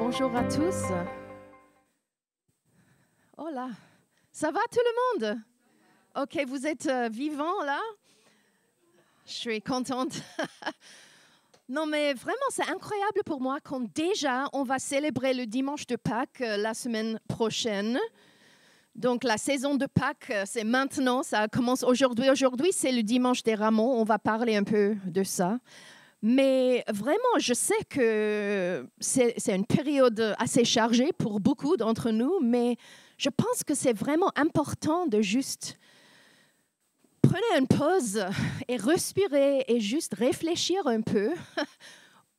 Bonjour à tous. Oh là, ça va tout le monde? Ok, vous êtes vivants là? Je suis contente. Non mais vraiment, c'est incroyable pour moi quand déjà on va célébrer le dimanche de Pâques la semaine prochaine. Donc la saison de Pâques, c'est maintenant, ça commence aujourd'hui. Aujourd'hui, c'est le dimanche des Rameaux, on va parler un peu de ça. Mais vraiment, je sais que c'est une période assez chargée pour beaucoup d'entre nous, mais je pense que c'est vraiment important de juste prendre une pause et respirer et juste réfléchir un peu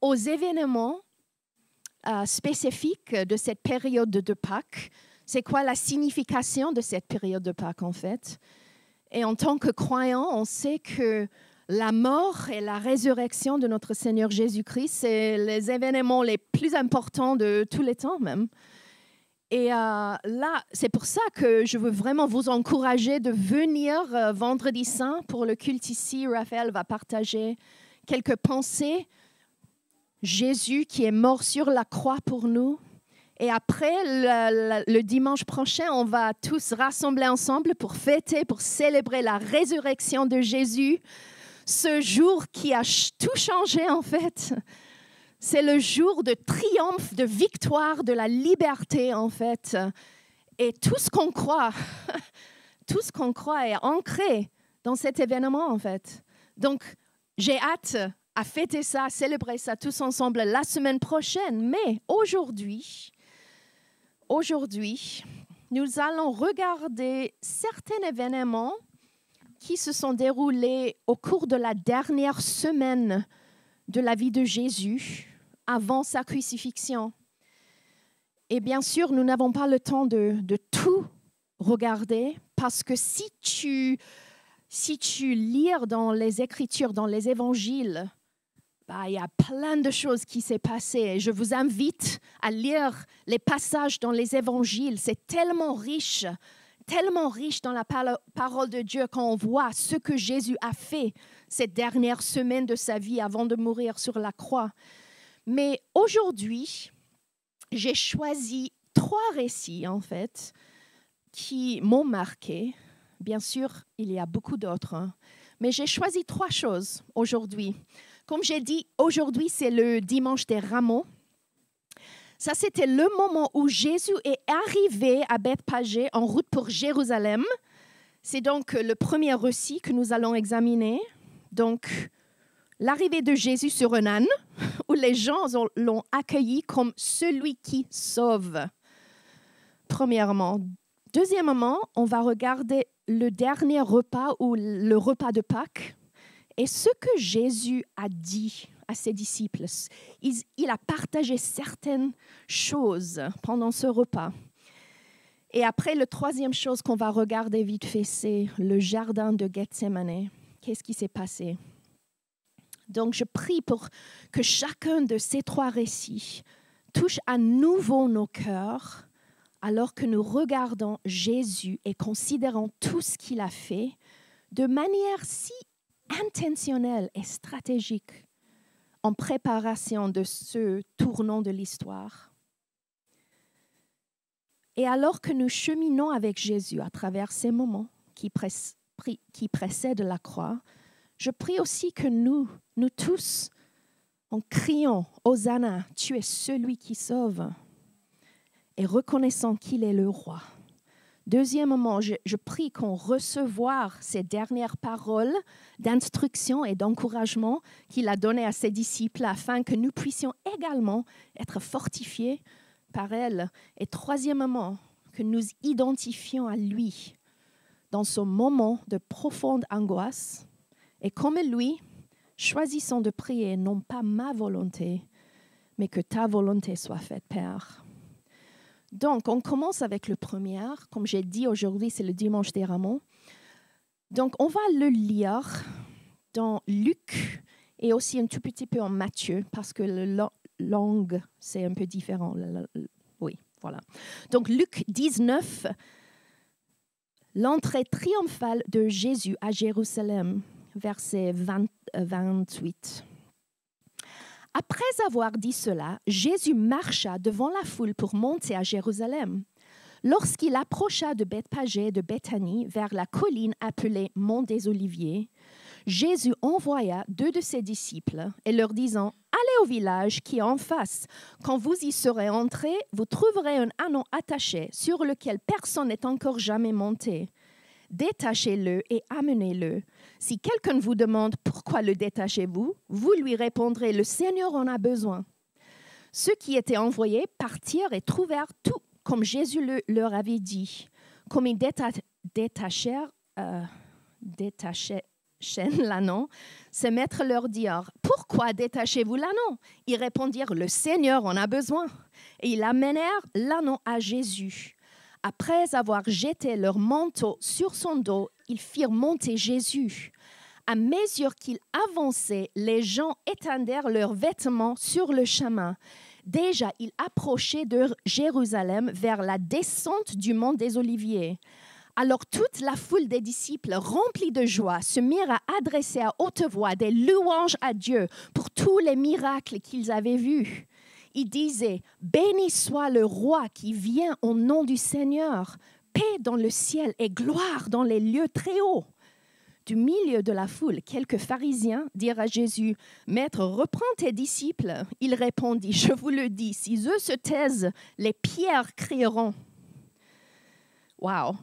aux événements spécifiques de cette période de Pâques. C'est quoi la signification de cette période de Pâques, en fait? Et en tant que croyants, on sait que la mort et la résurrection de notre Seigneur Jésus-Christ, c'est les événements les plus importants de tous les temps même. Et là, c'est pour ça que je veux vraiment vous encourager de venir vendredi saint pour le culte ici. Raphaël va partager quelques pensées. Jésus qui est mort sur la croix pour nous. Et après, le dimanche prochain, on va tous rassembler ensemble pour fêter, pour célébrer la résurrection de Jésus. Ce jour qui a tout changé, en fait. C'est le jour de triomphe, de victoire, de la liberté, en fait. Et tout ce qu'on croit est ancré dans cet événement, en fait. Donc, j'ai hâte à fêter ça, à célébrer ça tous ensemble la semaine prochaine. Mais aujourd'hui, nous allons regarder certains événements qui se sont déroulés au cours de la dernière semaine de la vie de Jésus, avant sa crucifixion. Et bien sûr, nous n'avons pas le temps de tout regarder, parce que si tu lis dans les Écritures, dans les Évangiles, il y a plein de choses qui s'est passées. Je vous invite à lire les passages dans les Évangiles. C'est tellement riche dans la parole de Dieu quand on voit ce que Jésus a fait cette dernière semaine de sa vie avant de mourir sur la croix. Mais aujourd'hui, j'ai choisi 3 récits, en fait, qui m'ont marqué. Bien sûr, il y a beaucoup d'autres, mais j'ai choisi 3 choses aujourd'hui. Comme j'ai dit, aujourd'hui, c'est le dimanche des Rameaux. Ça, c'était le moment où Jésus est arrivé à Bethphagée en route pour Jérusalem. C'est donc le premier récit que nous allons examiner. Donc, l'arrivée de Jésus sur un âne, où les gens l'ont accueilli comme celui qui sauve, premièrement. Deuxièmement, on va regarder le dernier repas ou le repas de Pâques et ce que Jésus a dit à ses disciples. Il a partagé certaines choses pendant ce repas. Et après, la troisième chose qu'on va regarder vite fait, c'est le jardin de Gethsémane. Qu'est-ce qui s'est passé? Donc, je prie pour que chacun de ces 3 récits touche à nouveau nos cœurs alors que nous regardons Jésus et considérons tout ce qu'il a fait de manière si intentionnelle et stratégique en préparation de ce tournant de l'histoire. Et alors que nous cheminons avec Jésus à travers ces moments qui précèdent la croix, je prie aussi que nous tous, en criant « Hosanna, tu es celui qui sauve » et reconnaissant qu'il est le roi. Deuxièmement, je prie qu'on recevoir ces dernières paroles d'instruction et d'encouragement qu'il a données à ses disciples afin que nous puissions également être fortifiés par elles. Et troisièmement, que nous identifions à lui dans ce moment de profonde angoisse. Et comme lui, choisissons de prier non pas ma volonté, mais que ta volonté soit faite, Père. Donc, on commence avec le premier. Comme j'ai dit, aujourd'hui, c'est le dimanche des Rameaux. Donc, on va le lire dans Luc et aussi un tout petit peu en Matthieu, parce que la langue, c'est un peu différent. Oui, voilà. Donc, Luc 19, l'entrée triomphale de Jésus à Jérusalem, verset 28. Après avoir dit cela, Jésus marcha devant la foule pour monter à Jérusalem. Lorsqu'il approcha de Bethphagée et de Béthanie, vers la colline appelée Mont des Oliviers, Jésus envoya 2 de ses disciples et leur disant « Allez au village qui est en face. Quand vous y serez entrés, vous trouverez un ânon attaché sur lequel personne n'est encore jamais monté. Détachez-le et amenez-le. Si quelqu'un vous demande « Pourquoi le détachez-vous ?» vous lui répondrez « Le Seigneur en a besoin. » Ceux qui étaient envoyés partirent et trouvèrent tout comme Jésus leur avait dit. Comme ils détachèrent l'ânon, ses maîtres leur dirent « Pourquoi détachez-vous l'ânon ?» Ils répondirent « Le Seigneur en a besoin. » Et ils amenèrent l'ânon à Jésus. Après avoir jeté leur manteau sur son dos, ils firent monter Jésus. À mesure qu'il avançait, les gens étendèrent leurs vêtements sur le chemin. Déjà, il approchait de Jérusalem vers la descente du mont des Oliviers. Alors toute la foule des disciples, remplis de joie, se mirent à adresser à haute voix des louanges à Dieu pour tous les miracles qu'ils avaient vus. Ils disaient « Béni soit le roi qui vient au nom du Seigneur, paix dans le ciel et gloire dans les lieux très hauts. » Du milieu de la foule, quelques pharisiens dirent à Jésus, « Maître, reprends tes disciples. » Il répondit, « Je vous le dis, si eux se taisent, les pierres crieront. » Wow!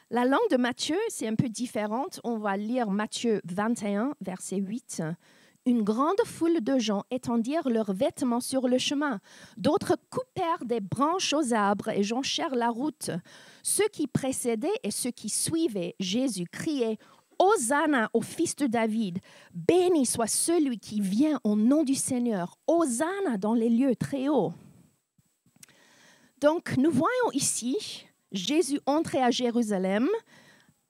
La langue de Matthieu, c'est un peu différente. On va lire Matthieu 21, verset 8. Une grande foule de gens étendirent leurs vêtements sur le chemin. D'autres coupèrent des branches aux arbres et jonchèrent la route. Ceux qui précédaient et ceux qui suivaient Jésus criaient « Hosanna au fils de David! Béni soit celui qui vient au nom du Seigneur! Hosanna dans les lieux très hauts! » Donc, nous voyons ici Jésus entrer à Jérusalem,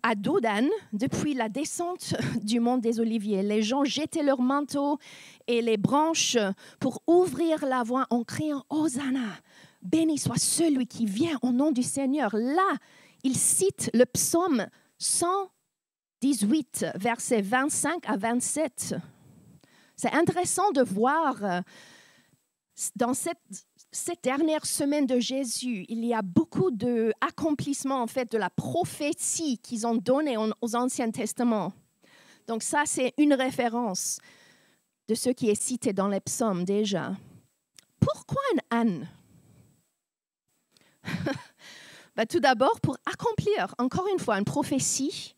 à dos d'âne, depuis la descente du mont des Oliviers. Les gens jetaient leurs manteaux et les branches pour ouvrir la voie en criant « Hosanna! Béni soit celui qui vient au nom du Seigneur. » Là, il cite le psaume 118, versets 25 à 27. C'est intéressant de voir dans cette dernière semaine de Jésus, il y a beaucoup d'accomplissements en fait, de la prophétie qu'ils ont donnée aux Anciens Testaments. Donc ça, c'est une référence de ce qui est cité dans les psaumes déjà. Pourquoi un âne? Tout d'abord, pour accomplir, encore une fois, une prophétie,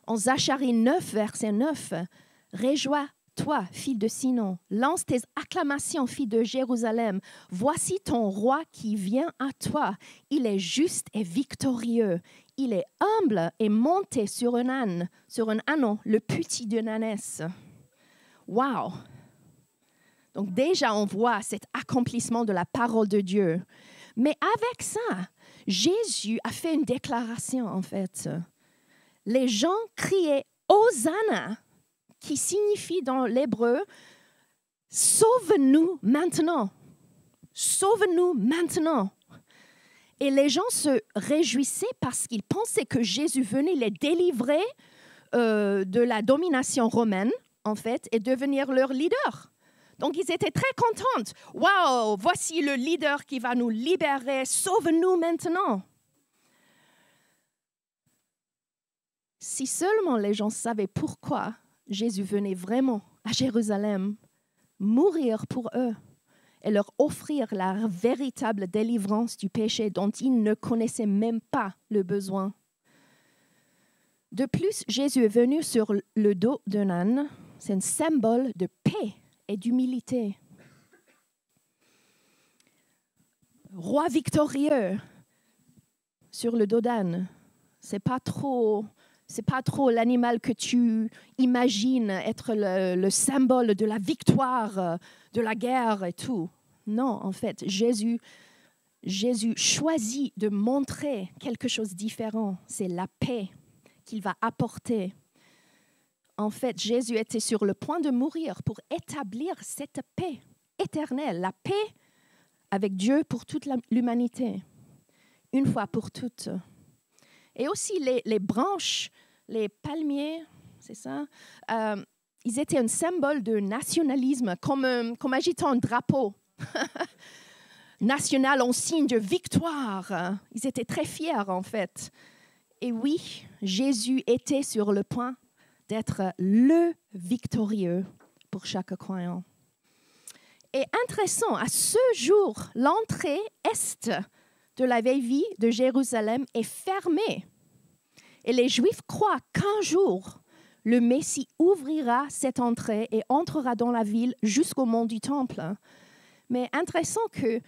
en Zacharie 9, verset 9, « Réjouis-toi, fille de Sinon, lance tes acclamations, fille de Jérusalem. Voici ton roi qui vient à toi. Il est juste et victorieux. Il est humble et monté sur un ânon, le petit d'une ânesse. » Wow! Donc déjà, on voit cet accomplissement de la parole de Dieu. Mais avec ça, Jésus a fait une déclaration, en fait. Les gens criaient « Hosanna !» qui signifie dans l'hébreu « Sauve-nous maintenant !»« Sauve-nous maintenant !» Et les gens se réjouissaient parce qu'ils pensaient que Jésus venait les délivrer de la domination romaine, en fait, et devenir leur leader. Donc, ils étaient très contents. « Wow, voici le leader qui va nous libérer. Sauve-nous maintenant !» Si seulement les gens savaient pourquoi Jésus venait vraiment à Jérusalem, mourir pour eux et leur offrir la véritable délivrance du péché dont ils ne connaissaient même pas le besoin. De plus, Jésus est venu sur le dos d'un âne. C'est un symbole de paix et d'humilité. Roi victorieux sur le dos d'âne, c'est pas trop l'animal que tu imagines être le symbole de la victoire, de la guerre et tout. Non, en fait, Jésus choisit de montrer quelque chose de différent. C'est la paix qu'il va apporter. En fait, Jésus était sur le point de mourir pour établir cette paix éternelle, la paix avec Dieu pour toute l'humanité, une fois pour toutes. Et aussi les branches, les palmiers, c'est ça, ils étaient un symbole de nationalisme, comme agitant un drapeau national en signe de victoire. Ils étaient très fiers, en fait. Et oui, Jésus était sur le point d'être le victorieux pour chaque croyant. Et intéressant, à ce jour, l'entrée est de la vieille ville de Jérusalem est fermée. Et les Juifs croient qu'un jour, le Messie ouvrira cette entrée et entrera dans la ville jusqu'au mont du Temple. Mais intéressant que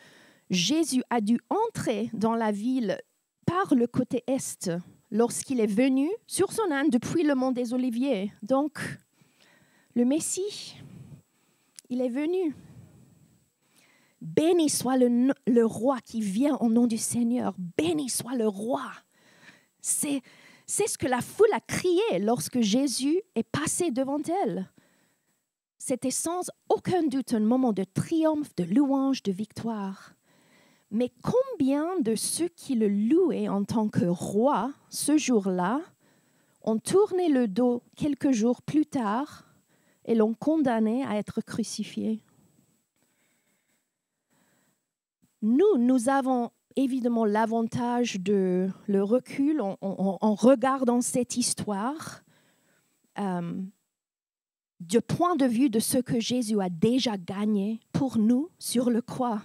Jésus a dû entrer dans la ville par le côté est lorsqu'il est venu sur son âne depuis le mont des Oliviers. Donc, le Messie, il est venu. Béni soit le roi qui vient au nom du Seigneur. Béni soit le roi. C'est ce que la foule a crié lorsque Jésus est passé devant elle. C'était sans aucun doute un moment de triomphe, de louange, de victoire. Mais combien de ceux qui le louaient en tant que roi ce jour-là ont tourné le dos quelques jours plus tard et l'ont condamné à être crucifié? Nous avons évidemment l'avantage de le recul en regardant cette histoire du point de vue de ce que Jésus a déjà gagné pour nous sur le croix.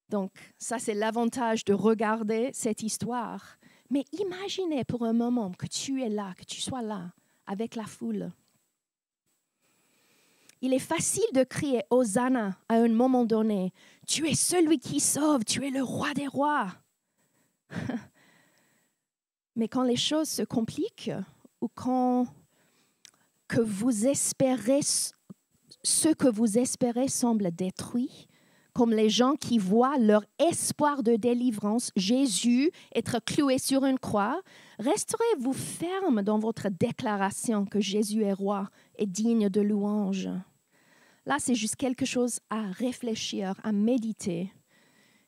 Donc, ça, c'est l'avantage de regarder cette histoire. Mais imaginez pour un moment que tu es là, que tu sois là avec la foule. Il est facile de crier « Hosanna » à un moment donné. « Tu es celui qui sauve, tu es le roi des rois. » Mais quand les choses se compliquent ou quand ce que vous espérez semble détruit, comme les gens qui voient leur espoir de délivrance, Jésus, être cloué sur une croix, resterez-vous ferme dans votre déclaration que Jésus est roi et digne de louange? Là, c'est juste quelque chose à réfléchir, à méditer.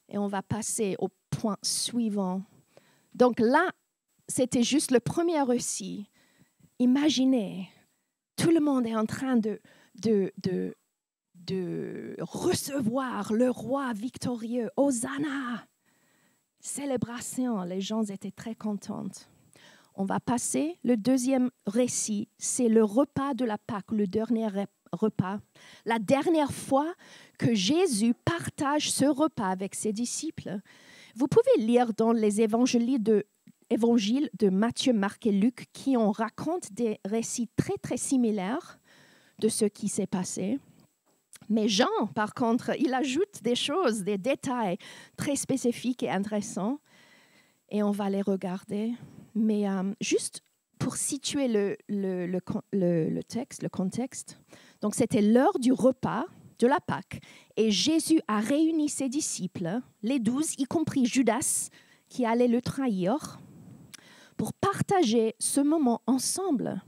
Et on va passer au point suivant. Donc là, c'était juste le premier récit. Imaginez, tout le monde est en train de recevoir le roi victorieux. Hosanna! Célébration, les gens étaient très contents. On va passer, le deuxième récit, c'est le repas de la Pâque, le dernier repas. La dernière fois que Jésus partage ce repas avec ses disciples. Vous pouvez lire dans les évangiles de Matthieu, Marc et Luc qui en racontent des récits très, très similaires de ce qui s'est passé. Mais Jean, par contre, il ajoute des choses, des détails très spécifiques et intéressants. Et on va les regarder. Mais juste pour situer le texte, le contexte. Donc, c'était l'heure du repas de la Pâque. Et Jésus a réuni ses disciples, les 12, y compris Judas, qui allait le trahir, pour partager ce moment ensemble.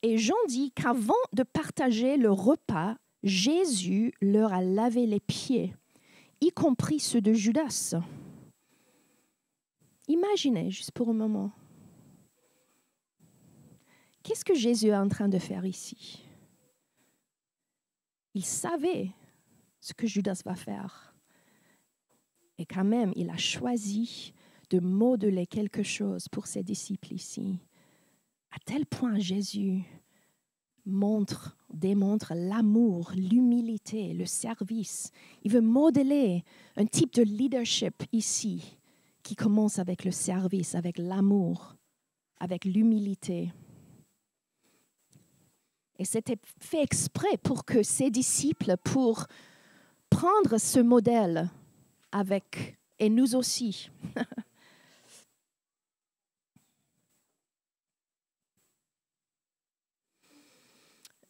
Et Jean dit qu'avant de partager le repas, Jésus leur a lavé les pieds, y compris ceux de Judas. Imaginez, juste pour un moment, qu'est-ce que Jésus est en train de faire ici? Il savait ce que Judas va faire. Et quand même, il a choisi de modeler quelque chose pour ses disciples ici. À tel point, Jésus démontre l'amour, l'humilité, le service. Il veut modeler un type de leadership ici qui commence avec le service, avec l'amour, avec l'humilité. Et c'était fait exprès pour que ses disciples, pour prendre ce modèle avec, et nous aussi.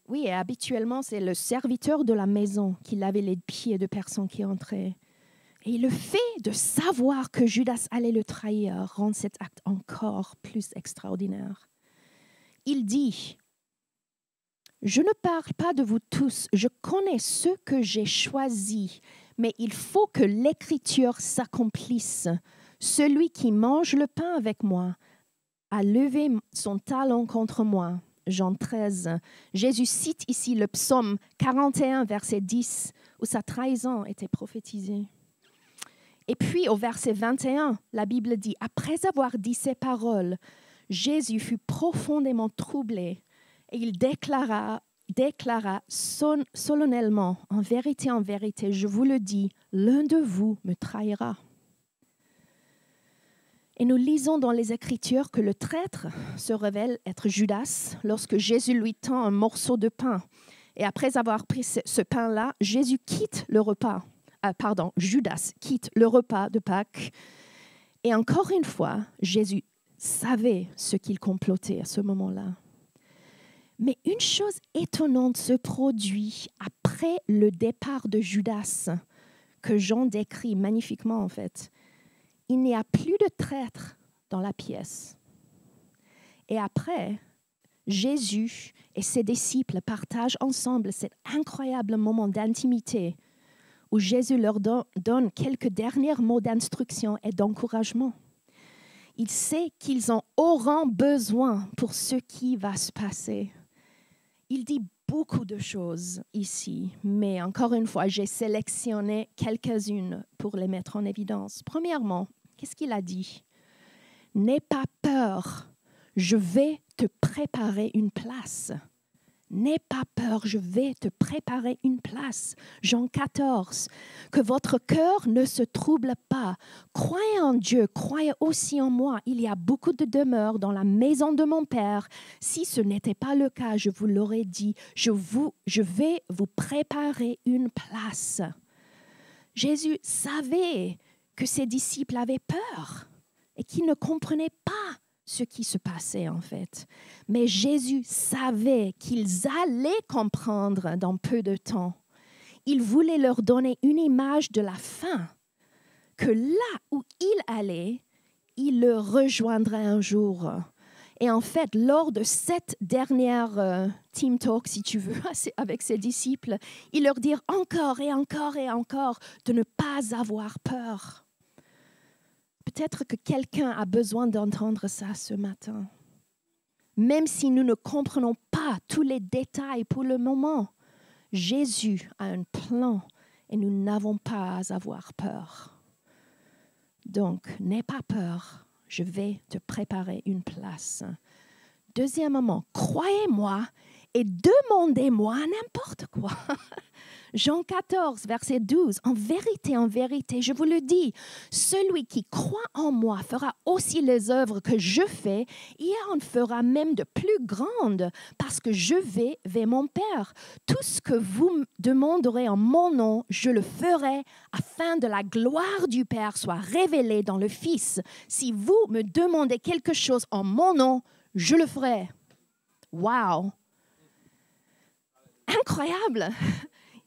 Oui, et habituellement, c'est le serviteur de la maison qui lavait les pieds de personnes qui entraient. Et le fait de savoir que Judas allait le trahir rend cet acte encore plus extraordinaire. Il dit, « Je ne parle pas de vous tous, je connais ceux que j'ai choisis, mais il faut que l'Écriture s'accomplisse. Celui qui mange le pain avec moi a levé son talon contre moi. Jean 13. Jésus cite ici le psaume 41, verset 10, où sa trahison était prophétisée. Et puis au verset 21, la Bible dit, après avoir dit ces paroles, Jésus fut profondément troublé et il déclara solennellement, en vérité, je vous le dis, l'un de vous me trahira. Et nous lisons dans les Écritures que le traître se révèle être Judas lorsque Jésus lui tend un morceau de pain. Et après avoir pris ce pain-là, Judas quitte le repas de Pâques. Et encore une fois, Jésus savait ce qu'il complotait à ce moment-là. Mais une chose étonnante se produit après le départ de Judas, que Jean décrit magnifiquement en fait. Il n'y a plus de traître dans la pièce. Et après, Jésus et ses disciples partagent ensemble cet incroyable moment d'intimité où Jésus leur donne quelques derniers mots d'instruction et d'encouragement. Il sait qu'ils en auront besoin pour ce qui va se passer. Il dit beaucoup de choses ici, mais encore une fois, j'ai sélectionné quelques-unes pour les mettre en évidence. Premièrement, qu'est-ce qu'il a dit? N'aie pas peur, je vais te préparer une place. N'aie pas peur, je vais te préparer une place. Jean 14, que votre cœur ne se trouble pas. Croyez en Dieu, croyez aussi en moi. Il y a beaucoup de demeures dans la maison de mon Père. Si ce n'était pas le cas, je vous l'aurais dit, je vais vous préparer une place. Jésus savait que ses disciples avaient peur et qu'ils ne comprenaient pas ce qui se passait en fait. Mais Jésus savait qu'ils allaient comprendre dans peu de temps. Il voulait leur donner une image de la fin, que là où il allait, il le rejoindrait un jour. Et en fait, lors de cette dernière team talk, si tu veux, avec ses disciples, il leur dit encore et encore et encore de ne pas avoir peur. Peut-être que quelqu'un a besoin d'entendre ça ce matin. Même si nous ne comprenons pas tous les détails pour le moment, Jésus a un plan et nous n'avons pas à avoir peur. Donc, n'aie pas peur, je vais te préparer une place. Deuxièmement, croyez-moi et demandez-moi n'importe quoi. Jean 14, verset 12, en vérité, je vous le dis, celui qui croit en moi fera aussi les œuvres que je fais, et en fera même de plus grandes, parce que je vais vers mon Père. Tout ce que vous me demanderez en mon nom, je le ferai, afin que la gloire du Père soit révélée dans le Fils. Si vous me demandez quelque chose en mon nom, je le ferai. Wow! Incroyable!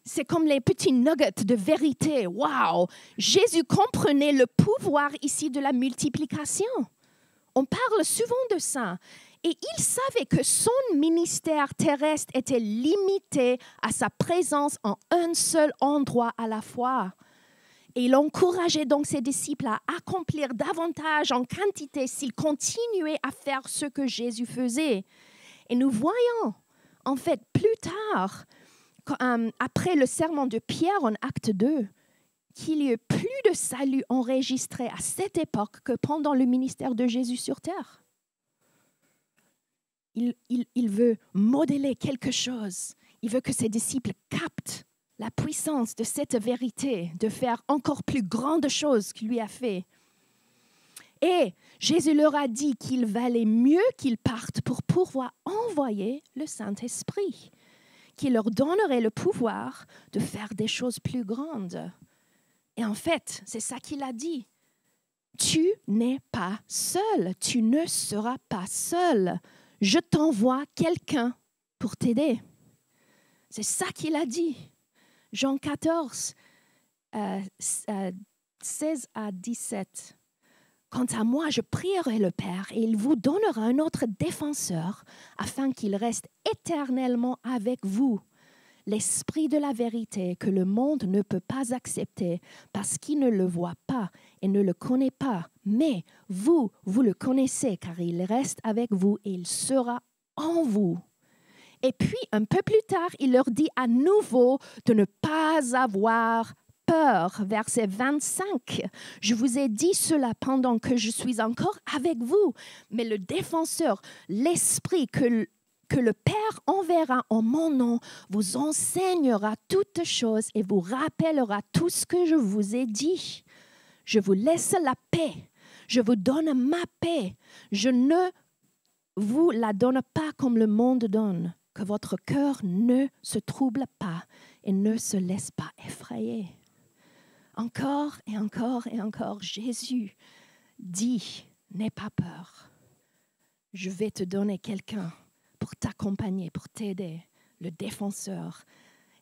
C'est comme les petits nuggets de vérité. Wow! Jésus comprenait le pouvoir ici de la multiplication. On parle souvent de ça. Et il savait que son ministère terrestre était limité à sa présence en un seul endroit à la fois. Et il encourageait donc ses disciples à accomplir davantage en quantité s'ils continuaient à faire ce que Jésus faisait. Et nous voyons, en fait, plus tard, après le sermon de Pierre en acte 2, qu'il y ait plus de salut enregistré à cette époque que pendant le ministère de Jésus sur terre. Il veut modeler quelque chose. Il veut que ses disciples captent la puissance de cette vérité, de faire encore plus grandes choses qu'il lui a fait. Et Jésus leur a dit qu'il valait mieux qu'ils partent pour pouvoir envoyer le Saint-Esprit, qui leur donnerait le pouvoir de faire des choses plus grandes. Et en fait, c'est ça qu'il a dit. Tu n'es pas seul, tu ne seras pas seul. Je t'envoie quelqu'un pour t'aider. C'est ça qu'il a dit. Jean 14, 16 à 17. Quant à moi, je prierai le Père et il vous donnera un autre défenseur afin qu'il reste éternellement avec vous. L'esprit de la vérité que le monde ne peut pas accepter parce qu'il ne le voit pas et ne le connaît pas. Mais vous le connaissez car il reste avec vous et il sera en vous. Et puis, un peu plus tard, il leur dit à nouveau de ne pas avoir peur. Verset 25. Je vous ai dit cela pendant que je suis encore avec vous. Mais le défenseur, l'Esprit que le Père enverra en mon nom, vous enseignera toutes choses et vous rappellera tout ce que je vous ai dit. Je vous laisse la paix. Je vous donne ma paix. Je ne vous la donne pas comme le monde donne. Que votre cœur ne se trouble pas et ne se laisse pas effrayer. Encore et encore et encore, Jésus dit, n'aie pas peur. Je vais te donner quelqu'un pour t'accompagner, pour t'aider, le défenseur.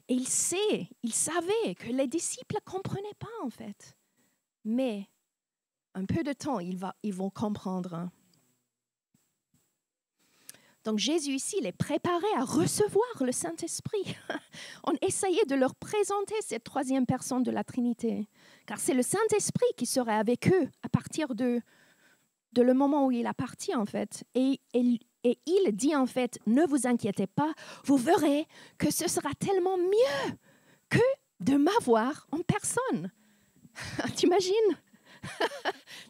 Et il savait que les disciples ne comprenaient pas en fait. Mais un peu de temps, ils vont comprendre. Donc Jésus ici les préparait à recevoir le Saint-Esprit. On essayait de leur présenter cette troisième personne de la Trinité. Car c'est le Saint-Esprit qui serait avec eux à partir de le moment où il a parti en fait. Et il dit en fait, ne vous inquiétez pas, vous verrez que ce sera tellement mieux que de m'avoir en personne. T'imagines?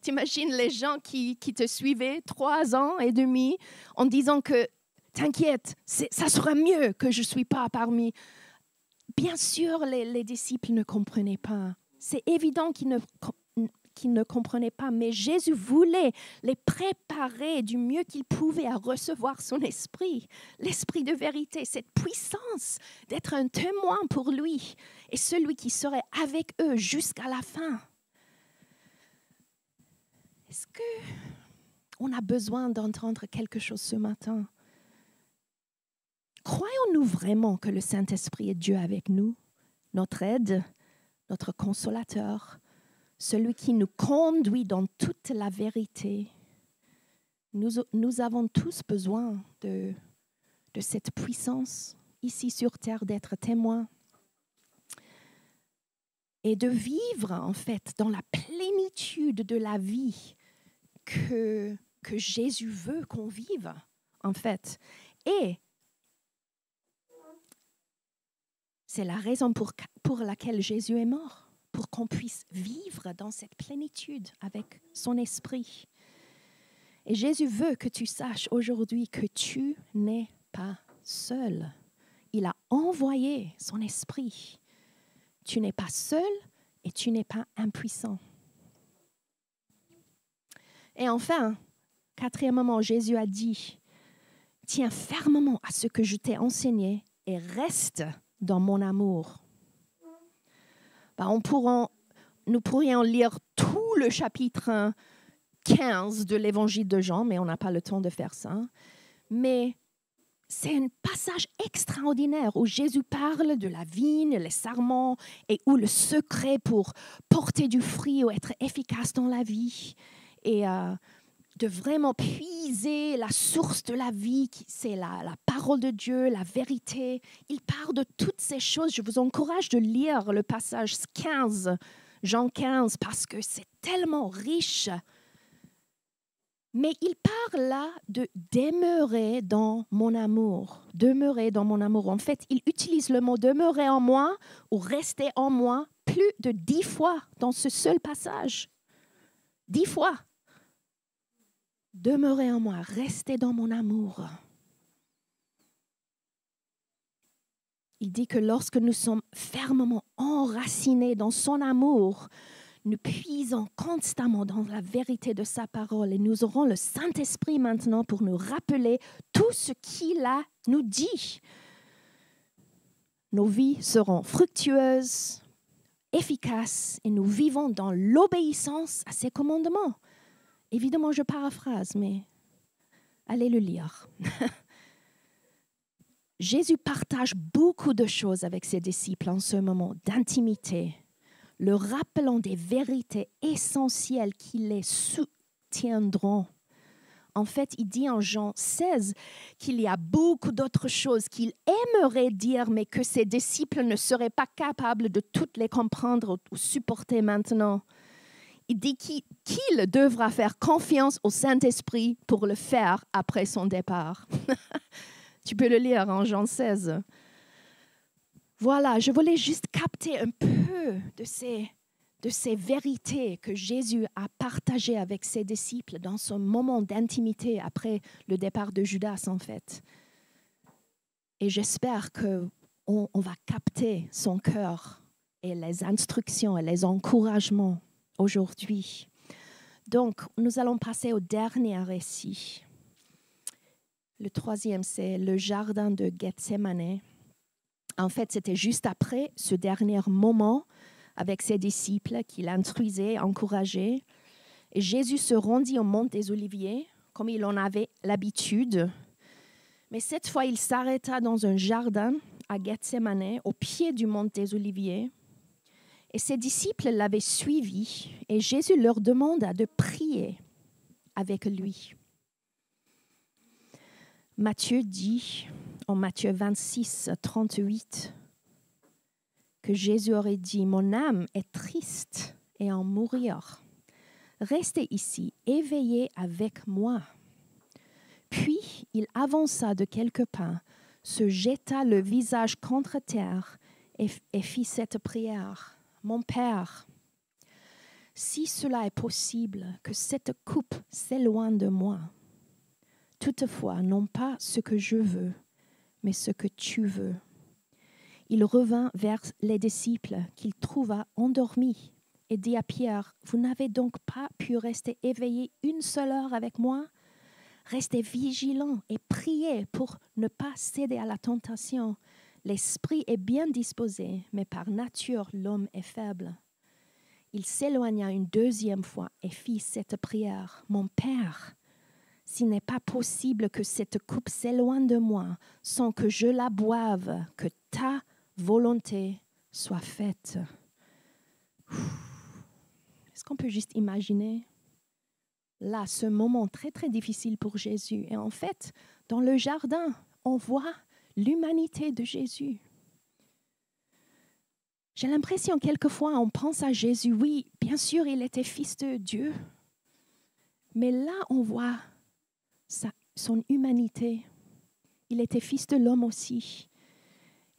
T'imagines les gens qui te suivaient 3 ans et demi en disant que t'inquiète, ça sera mieux que je ne suis pas parmi. Bien sûr, les disciples ne comprenaient pas. C'est évident qu'ils ne comprenaient pas, mais Jésus voulait les préparer du mieux qu'il pouvait à recevoir son esprit, l'esprit de vérité, cette puissance d'être un témoin pour lui et celui qui serait avec eux jusqu'à la fin. Est-ce qu'on a besoin d'entendre quelque chose ce matin? Croyons-nous vraiment que le Saint-Esprit est Dieu avec nous, notre aide, notre consolateur, celui qui nous conduit dans toute la vérité? Nous avons tous besoin de cette puissance ici sur terre, d'être témoins et de vivre en fait dans la plénitude de la vie que Jésus veut qu'on vive, en fait. Et c'est la raison pour laquelle Jésus est mort, pour qu'on puisse vivre dans cette plénitude avec son esprit. Et Jésus veut que tu saches aujourd'hui que tu n'es pas seul. Il a envoyé son esprit. Tu n'es pas seul et tu n'es pas impuissant. Et enfin, quatrièmement, Jésus a dit, tiens fermement à ce que je t'ai enseigné et reste dans mon amour. Nous pourrions lire tout le chapitre 15 de l'évangile de Jean, mais on n'a pas le temps de faire ça. Mais c'est un passage extraordinaire où Jésus parle de la vigne, les sarments, et où le secret pour porter du fruit ou être efficace dans la vie, et de vraiment puiser la source de la vie, c'est la parole de Dieu, la vérité. Il parle de toutes ces choses. Je vous encourage de lire le passage 15, Jean 15, parce que c'est tellement riche. Mais il parle là de demeurer dans mon amour. Demeurer dans mon amour. En fait, il utilise le mot demeurer en moi ou rester en moi plus de 10 fois dans ce seul passage. 10 fois. Demeurez en moi, restez dans mon amour. Il dit que lorsque nous sommes fermement enracinés dans son amour, nous puisons constamment dans la vérité de sa parole et nous aurons le Saint-Esprit maintenant pour nous rappeler tout ce qu'il nous dit. Nos vies seront fructueuses, efficaces et nous vivons dans l'obéissance à ses commandements. Évidemment, je paraphrase, mais allez le lire. Jésus partage beaucoup de choses avec ses disciples en ce moment d'intimité, le rappelant des vérités essentielles qui les soutiendront. En fait, il dit en Jean 16 qu'il y a beaucoup d'autres choses qu'il aimerait dire, mais que ses disciples ne seraient pas capables de toutes les comprendre ou supporter maintenant. Il dit qu'il devra faire confiance au Saint-Esprit pour le faire après son départ. Tu peux le lire en Jean 16. Voilà, je voulais juste capter un peu de ces vérités que Jésus a partagées avec ses disciples dans ce moment d'intimité après le départ de Judas, en fait. Et j'espère qu'on va capter son cœur et les instructions et les encouragements aujourd'hui. Donc, nous allons passer au dernier récit. Le troisième, c'est le jardin de Gethsémane. En fait, c'était juste après ce dernier moment avec ses disciples qu'il instruisait, encourageait. Et Jésus se rendit au mont des Oliviers, comme il en avait l'habitude. Mais cette fois, il s'arrêta dans un jardin à Gethsémane, au pied du mont des Oliviers. Et ses disciples l'avaient suivi, et Jésus leur demanda de prier avec lui. Matthieu dit, en Matthieu 26, 38, que Jésus aurait dit « Mon âme est triste et en mourir. Restez ici, éveillés avec moi. » Puis il avança de quelques pas, se jeta le visage contre terre et fit cette prière. « Mon Père, si cela est possible, que cette coupe s'éloigne de moi. Toutefois, non pas ce que je veux, mais ce que tu veux. » Il revint vers les disciples qu'il trouva endormis et dit à Pierre, « Vous n'avez donc pas pu rester éveillés une seule heure avec moi? Restez vigilants et priez pour ne pas céder à la tentation. L'esprit est bien disposé, mais par nature, l'homme est faible. » Il s'éloigna une deuxième fois et fit cette prière. « Mon Père, s'il n'est pas possible que cette coupe s'éloigne de moi sans que je la boive, que ta volonté soit faite. » Est-ce qu'on peut juste imaginer là ce moment très très difficile pour Jésus? Et en fait, dans le jardin, on voit l'humanité de Jésus. J'ai l'impression quelquefois on pense à Jésus, oui, bien sûr il était fils de Dieu, mais là on voit son humanité. Il était fils de l'homme aussi.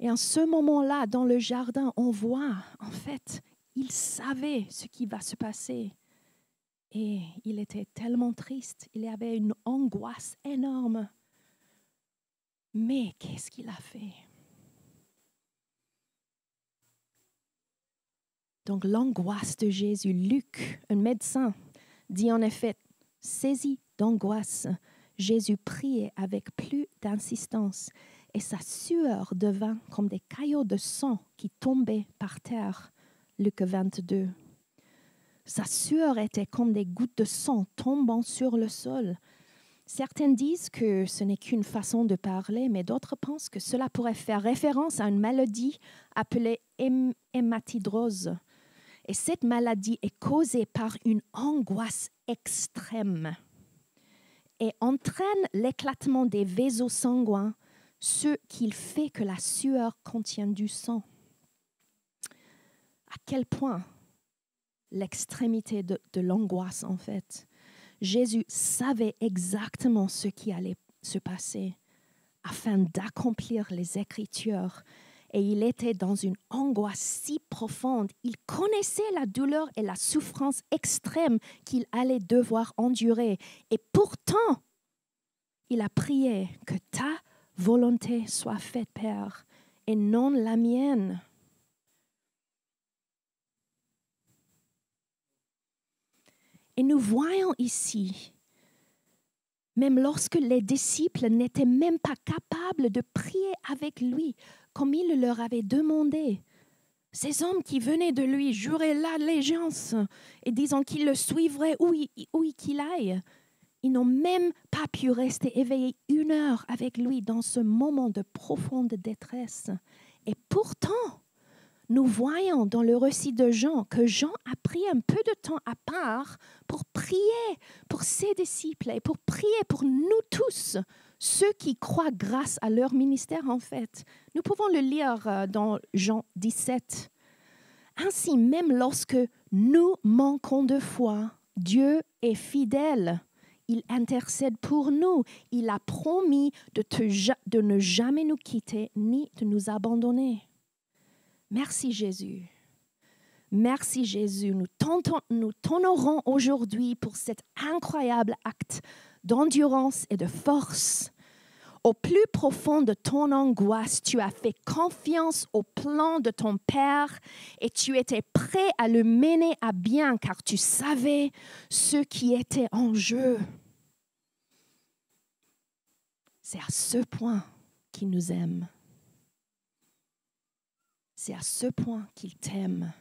Et en ce moment-là, dans le jardin, on voit, en fait, il savait ce qui va se passer. Et il était tellement triste. Il avait une angoisse énorme. Mais qu'est-ce qu'il a fait? Donc, l'angoisse de Jésus. Luc, un médecin, dit en effet, saisi d'angoisse, Jésus priait avec plus d'insistance. Et sa sueur devint comme des caillots de sang qui tombaient par terre. Luc 22. Sa sueur était comme des gouttes de sang tombant sur le sol. Certains disent que ce n'est qu'une façon de parler, mais d'autres pensent que cela pourrait faire référence à une maladie appelée hématidrose. Et cette maladie est causée par une angoisse extrême et entraîne l'éclatement des vaisseaux sanguins, ce qui fait que la sueur contient du sang. À quel point l'extrémité de l'angoisse, en fait. Jésus savait exactement ce qui allait se passer afin d'accomplir les Écritures. Et il était dans une angoisse si profonde. Il connaissait la douleur et la souffrance extrême qu'il allait devoir endurer. Et pourtant, il a prié que ta volonté soit faite, Père, et non la mienne. Et nous voyons ici, même lorsque les disciples n'étaient même pas capables de prier avec lui, comme il leur avait demandé, ces hommes qui venaient de lui juraient l'allégeance et disant qu'ils le suivraient où qu'il aille, ils n'ont même pas pu rester éveillés une heure avec lui dans ce moment de profonde détresse. Et pourtant, nous voyons dans le récit de Jean que Jean a pris un peu de temps à part pour prier pour ses disciples et pour prier pour nous tous, ceux qui croient grâce à leur ministère en fait. Nous pouvons le lire dans Jean 17. Ainsi, même lorsque nous manquons de foi, Dieu est fidèle. Il intercède pour nous. Il a promis de ne jamais nous quitter ni de nous abandonner. Merci Jésus. Merci Jésus. Nous t'honorons aujourd'hui pour cet incroyable acte d'endurance et de force. Au plus profond de ton angoisse, tu as fait confiance au plan de ton Père et tu étais prêt à le mener à bien car tu savais ce qui était en jeu. C'est à ce point qu'il nous aime. C'est à ce point qu'il t'aime.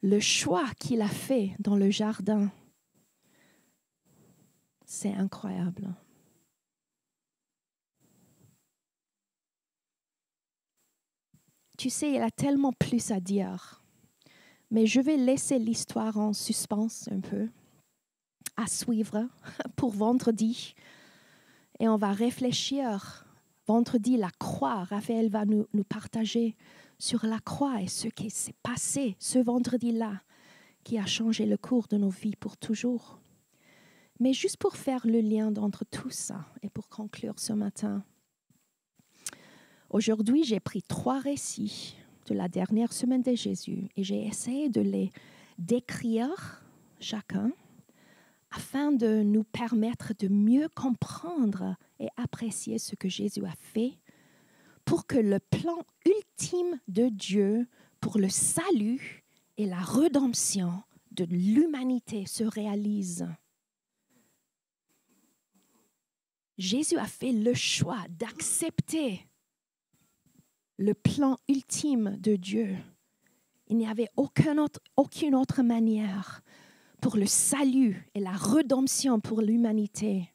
Le choix qu'il a fait dans le jardin, c'est incroyable. Tu sais, il y a tellement plus à dire, mais je vais laisser l'histoire en suspens un peu, à suivre pour vendredi. Et on va réfléchir. Vendredi, la croix, Raphaël va nous partager sur la croix et ce qui s'est passé ce vendredi-là, qui a changé le cours de nos vies pour toujours. Mais juste pour faire le lien entre tout ça et pour conclure ce matin, aujourd'hui, j'ai pris 3 récits de la dernière semaine de Jésus et j'ai essayé de les décrire chacun afin de nous permettre de mieux comprendre et apprécier ce que Jésus a fait pour que le plan ultime de Dieu pour le salut et la rédemption de l'humanité se réalise. Jésus a fait le choix d'accepter le plan ultime de Dieu. Il n'y avait aucune autre manière pour le salut et la rédemption pour l'humanité.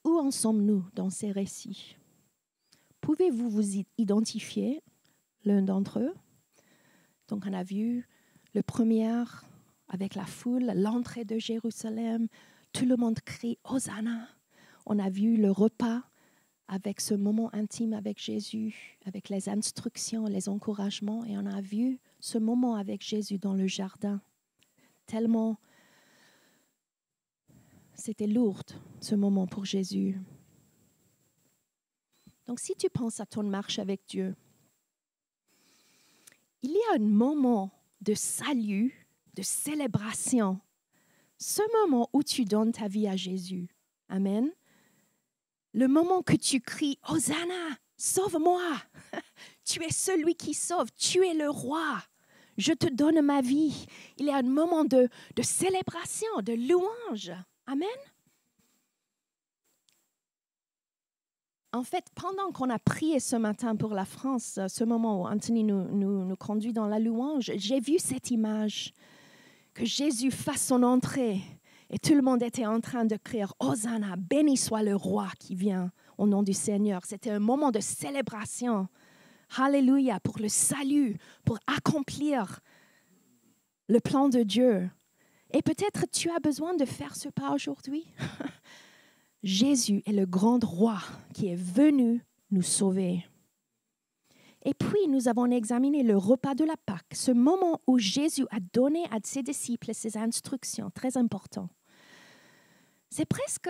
Où en sommes-nous dans ces récits? Pouvez-vous vous identifier l'un d'entre eux? Donc on a vu le premier avec la foule, l'entrée de Jérusalem, tout le monde crie « Hosanna ». On a vu le repas avec ce moment intime avec Jésus, avec les instructions, les encouragements. Et on a vu ce moment avec Jésus dans le jardin. Tellement, c'était lourd, ce moment pour Jésus. Donc, si tu penses à ton marche avec Dieu, il y a un moment de salut, de célébration. Ce moment où tu donnes ta vie à Jésus. Amen. Le moment que tu cries « Hosanna, sauve-moi !» Tu es celui qui sauve, tu es le roi. Je te donne ma vie. Il y a un moment de célébration, de louange. Amen. En fait, pendant qu'on a prié ce matin pour la France, ce moment où Anthony nous conduit dans la louange, j'ai vu cette image que Jésus fasse son entrée. Et tout le monde était en train de crier « Hosanna, béni soit le roi qui vient au nom du Seigneur ». C'était un moment de célébration. Alléluia, pour le salut, pour accomplir le plan de Dieu. Et peut-être tu as besoin de faire ce pas aujourd'hui. Jésus est le grand roi qui est venu nous sauver. Et puis, nous avons examiné le repas de la Pâque, ce moment où Jésus a donné à ses disciples ses instructions, très importantes. C'est presque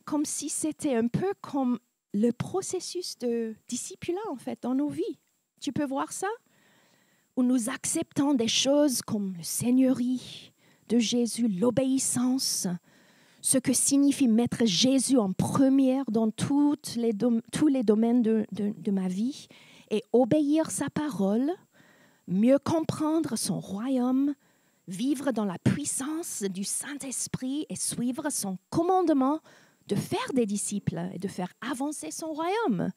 comme si c'était un peu comme le processus de discipulat, en fait, dans nos vies. Tu peux voir ça? Où nous acceptons des choses comme le seigneurie de Jésus, l'obéissance, ce que signifie mettre Jésus en première dans tous les domaines de ma vie et obéir sa parole, mieux comprendre son royaume, vivre dans la puissance du Saint-Esprit et suivre son commandement de faire des disciples et de faire avancer son royaume.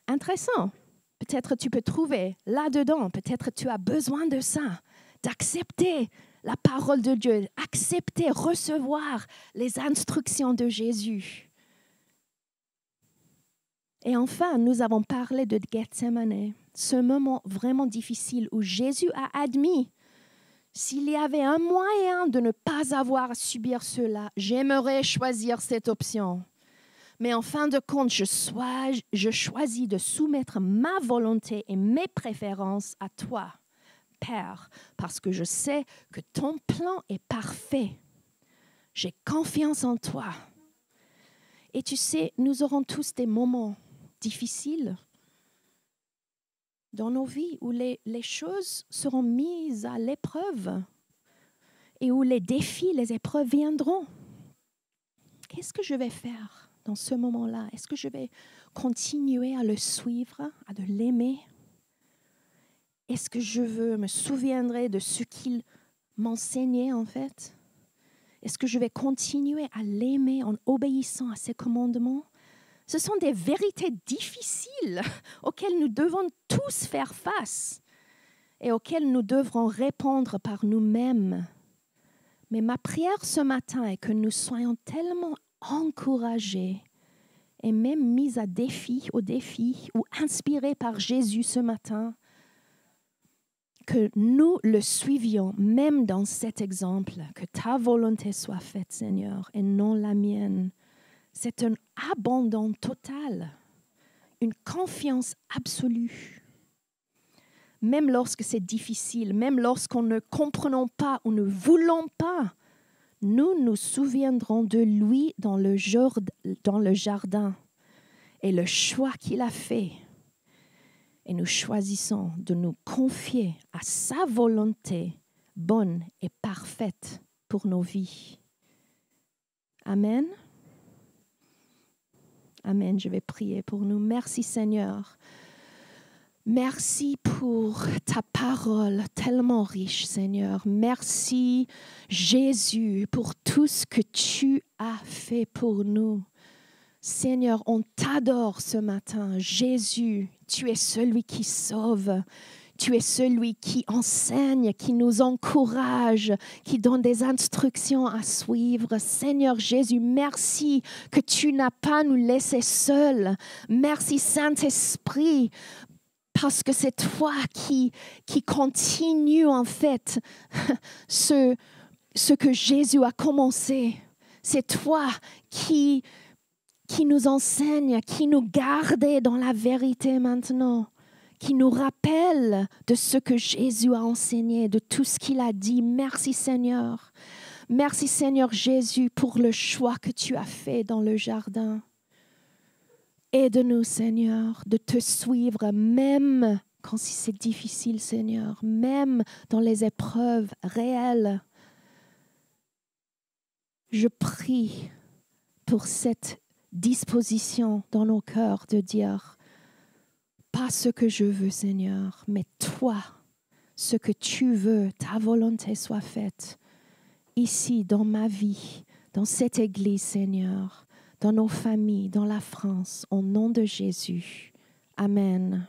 Intéressant. Peut-être tu peux trouver là-dedans, peut-être tu as besoin de ça, d'accepter la parole de Dieu, accepter, recevoir les instructions de Jésus. Et enfin, nous avons parlé de Gethsemane, ce moment vraiment difficile où Jésus a admis s'il y avait un moyen de ne pas avoir à subir cela, j'aimerais choisir cette option. Mais en fin de compte, je choisis de soumettre ma volonté et mes préférences à toi, Père, parce que je sais que ton plan est parfait. J'ai confiance en toi. Et tu sais, nous aurons tous des moments difficiles dans nos vies où les choses seront mises à l'épreuve et où les défis, les épreuves viendront. Qu'est-ce que je vais faire dans ce moment-là? Est-ce que je vais continuer à le suivre, à de l'aimer? Est-ce que je me souviendrai de ce qu'il m'enseignait en fait? Est-ce que je vais continuer à l'aimer en obéissant à ses commandements? Ce sont des vérités difficiles auxquelles nous devons tous faire face et auxquelles nous devrons répondre par nous-mêmes. Mais ma prière ce matin est que nous soyons tellement encouragés et même mis au défi ou inspirés par Jésus ce matin, que nous le suivions, même dans cet exemple, que ta volonté soit faite, Seigneur, et non la mienne. C'est un abandon total, une confiance absolue. Même lorsque c'est difficile, même lorsqu'on ne comprenons pas ou ne voulons pas, nous nous souviendrons de lui dans le jardin et le choix qu'il a fait. Et nous choisissons de nous confier à sa volonté bonne et parfaite pour nos vies. Amen. Amen. Je vais prier pour nous. Merci Seigneur. Merci pour ta parole tellement riche, Seigneur. Merci Jésus pour tout ce que tu as fait pour nous. Seigneur, on t'adore ce matin. Jésus, tu es celui qui sauve. Tu es celui qui enseigne, qui nous encourage, qui donne des instructions à suivre. Seigneur Jésus, merci que tu n'as pas nous laissé seuls. Merci Saint-Esprit, parce que c'est toi qui continue en fait ce que Jésus a commencé. C'est toi qui nous enseigne, qui nous garde dans la vérité maintenant, qui nous rappelle de ce que Jésus a enseigné, de tout ce qu'il a dit. Merci Seigneur. Merci Seigneur Jésus pour le choix que tu as fait dans le jardin. Aide-nous Seigneur de te suivre même quand c'est difficile Seigneur, même dans les épreuves réelles. Je prie pour cette disposition dans nos cœurs de dire, pas ce que je veux Seigneur, mais toi, ce que tu veux, ta volonté soit faite ici dans ma vie, dans cette église Seigneur, dans nos familles, dans la France, au nom de Jésus. Amen.